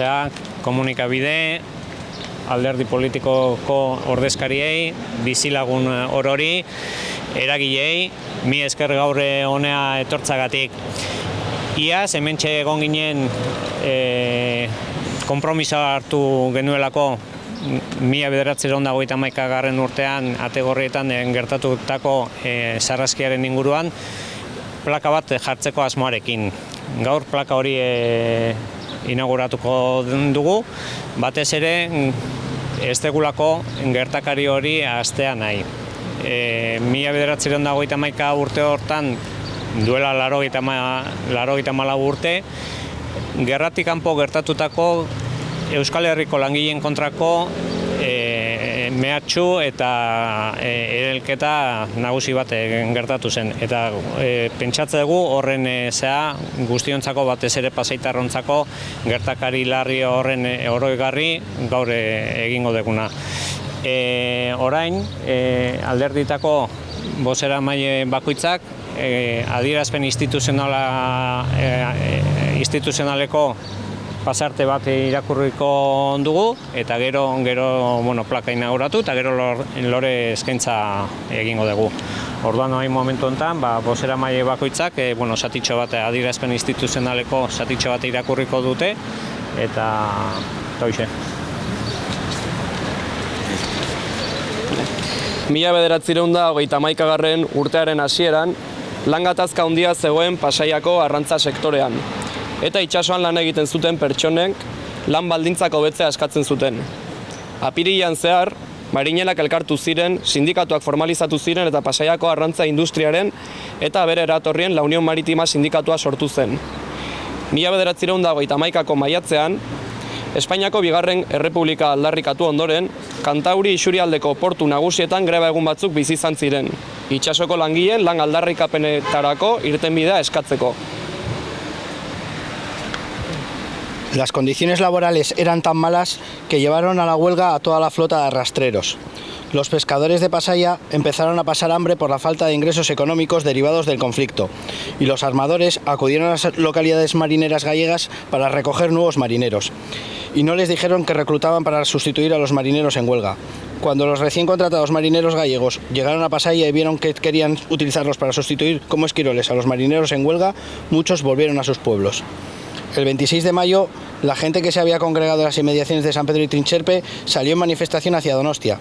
zabaltzeak, komunikabide, alderdi politikoko ordezkariei, bizilagun orori, eragilei, mi esker gaur honea etortzagatik. Iaz, hementxe egon ginen konpromisoa hartu genuelako 1991 urtean Ategorrietan gertatutako sarraskiaren inguruan plaka bat jartzeko asmoarekin. Gaur plaka hori inauguratuko dugu, batez ere ez degulako gertakari hori ahaztea nahi. 1991 urte hortan, duela 84 urte, gerratik kanpo gertatutako Euskal Herriko langileen kontrako mehatxu eta erelketa nagusi bat gertatu zen. Eta pentsatze dugu horren guztiontzako batez ere Pasaitarrontzako gertakari larri horren oroigarri gaur egingo duguna. Orain, alderditako bozeramaile bakoitzak adierazpen instituzionaleko pasarte bat irakurriko dugu, eta gero plaka inauguratu, eta gero lore eskaintza egingo dugu. Orduan hain momentu honetan, bozeramaile bakoitzak satitxo bat, adierazpen instituzionaleko satitxo bat irakurriko dute, eta hoxe. 1991 urtearen hasieran, lan gatazka handia zegoen Pasaiako arrantza sektorean. Eta itsasoan lan egiten zuten pertsonek lan baldintzak hobetzea eskatzen zuten. Apirilean zehar, marinelak elkartu ziren, sindikatuak formalizatu ziren eta Pasaiako arrantza industriaren eta bere eratorrien La Unión Maritima sindikatua sortu zen. 1991ko maiatzean, Espainiako bigarren errepublika aldarrikatu ondoren, Kantauri isurialdeko portu nagusietan greba egun batzuk bizi izan ziren, itsasoko langileen lan aldarrikapenetarako irtenbidea eskatzeko. Las condiciones laborales eran tan malas que llevaron a la huelga a toda la flota de arrastreros. Los pescadores de Pasaia empezaron a pasar hambre por la falta de ingresos económicos derivados del conflicto, y los armadores acudieron a las localidades marineras gallegas para recoger nuevos marineros, y no les dijeron que reclutaban para sustituir a los marineros en huelga. Cuando los recién contratados marineros gallegos llegaron a Pasaia y vieron que querían utilizarlos para sustituir como esquiroles a los marineros en huelga, muchos volvieron a sus pueblos. El 26 de mayo, la gente que se había congregado en las inmediaciones de San Pedro y Trincherpe salió en manifestación hacia Donostia,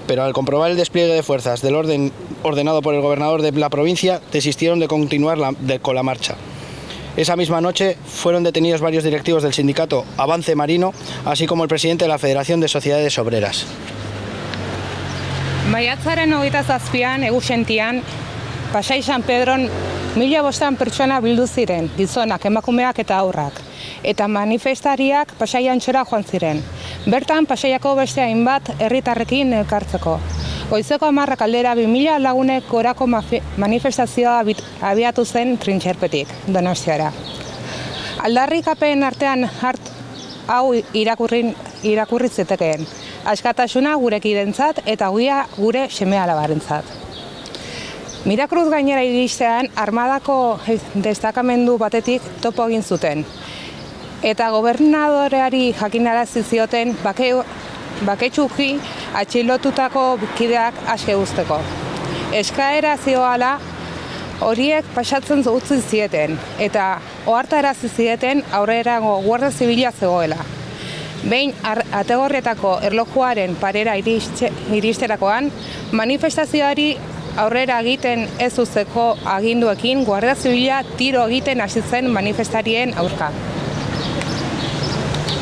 pero al comprobar el despliegue de fuerzas del orden ordenado por el gobernador de la provincia, desistieron de continuar con la marcha. Esa misma noche fueron detenidos varios directivos del sindicato Avance Marino, así como el presidente de la Federación de Sociedades Obreras. Maiatzaren 27an, Egusentian, Pasai San Pedron 1500 pertsona bildu ziren, gizonak, emakumeak eta haurrak. Eta manifestariak Pasai Antxora joan ziren. Bertan, Pasaiako beste hainbat herritarrekin elkartzeko. Goizeko 10 aldera 2000 lagunek gorako manifestazioa abiatu zen Trintxerpetik, Donostiara. Aldarrikapen artean hau irakurri zitekeen. Askatasuna gurekidentzat eta gure seme-alabarentzat. Mirakruz gainera iristean, armadako destakamendu batetik topo egin zuten. Eta gobernadoreari jakinarazi zioten baketsuki atxilotutako kideak aske uzteko. Eskaera zioala horiek pasatzen utzi zieten, eta ohartarazi zieten aurrerago Guardia Zibila zegoela. Behin Ategorrietako erlojuaren parera iristerakoan, manifestazioari aurrera egiten ez uzteko aginduekin Guardia Zibila tiro egiten hasi zen manifestarien aurka.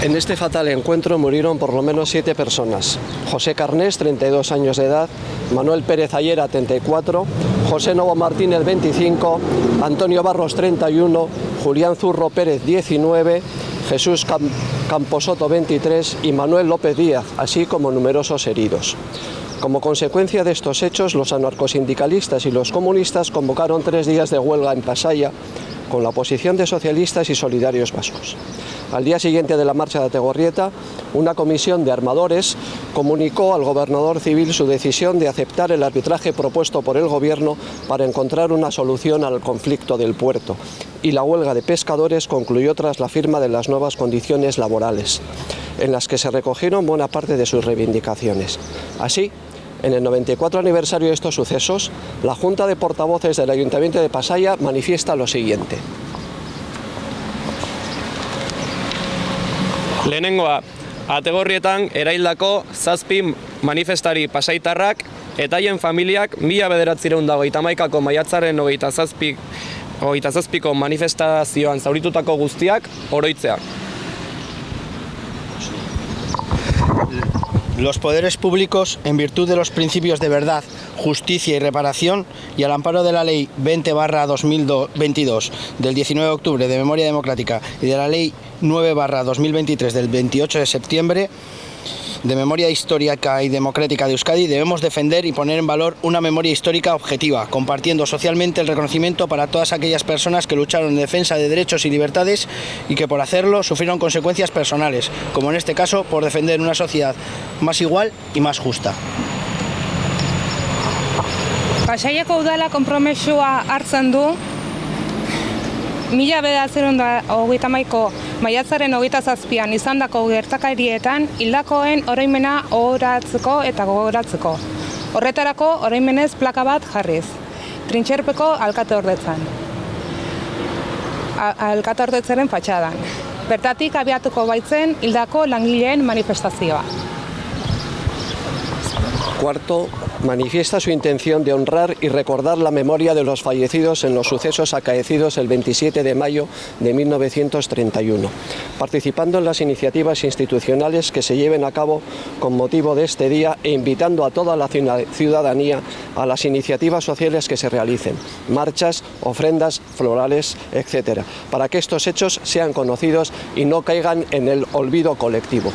En este fatal encuentro murieron por lo menos 7 personas. José Carnés, 32 años de edad, Manuel Pérez Ayera, 34, José Novo Martínez, 25, Antonio Barros, 31, Julián Zurro Pérez, 19, Jesús Camposoto, 23 y Manuel López Díaz, así como numerosos heridos. Como consecuencia de estos hechos, los anarcosindicalistas y los comunistas convocaron 3 días de huelga en Pasaia con la oposición de socialistas y solidarios vascos. Al día siguiente de la marcha de Ategorrieta, una comisión de armadores comunicó al gobernador civil su decisión de aceptar el arbitraje propuesto por el gobierno para encontrar una solución al conflicto del puerto, y la huelga de pescadores concluyó tras la firma de las nuevas condiciones laborales, en las que se recogieron buena parte de sus reivindicaciones. Así, en el 94 aniversario de estos sucesos, la Junta de Portavoces del Ayuntamiento de Pasaia manifiesta lo siguiente. Lehenengoa, Ategorrietan eraildako 7 manifestari pasaitarrak eta haien familiak 1991ko maiatzaren 27ko manifestazioan zauritutako guztiak oroitzea. Los poderes públicos, en virtud de los principios de verdad, justicia y reparación, y al amparo de la Ley 20/2022 del 19 de octubre de Memoria Democrática y de la Ley 9/2023 del 28 de septiembre de Memoria Histórica y Democrática de Euskadi, debemos defender y poner en valor una memoria histórica objetiva, compartiendo socialmente el reconocimiento para todas aquellas personas que lucharon en defensa de derechos y libertades y que por hacerlo sufrieron consecuencias personales, como en este caso por defender una sociedad más igual y más justa. Pasaiako udala konpromesua hartzen du 1931ko maiatzaren 27an izandako gertakarietan hildakoen oroimena ohoratzeko eta gogoratzeko. Horretarako oroimenez plaka bat jarriz, Trintxerpeko alkateordetzan. Alkateordetzaren fatxadan. Bertatik abiatuko baitzen hildako langileen manifestazioa. Cuarto, manifiesta su intención de honrar y recordar la memoria de los fallecidos en los sucesos acaecidos el 27 de mayo de 1931, participando en las iniciativas institucionales que se lleven a cabo con motivo de este día e invitando a toda la ciudadanía a las iniciativas sociales que se realicen, marchas, ofrendas, florales, etc., para que estos hechos sean conocidos y no caigan en el olvido colectivo.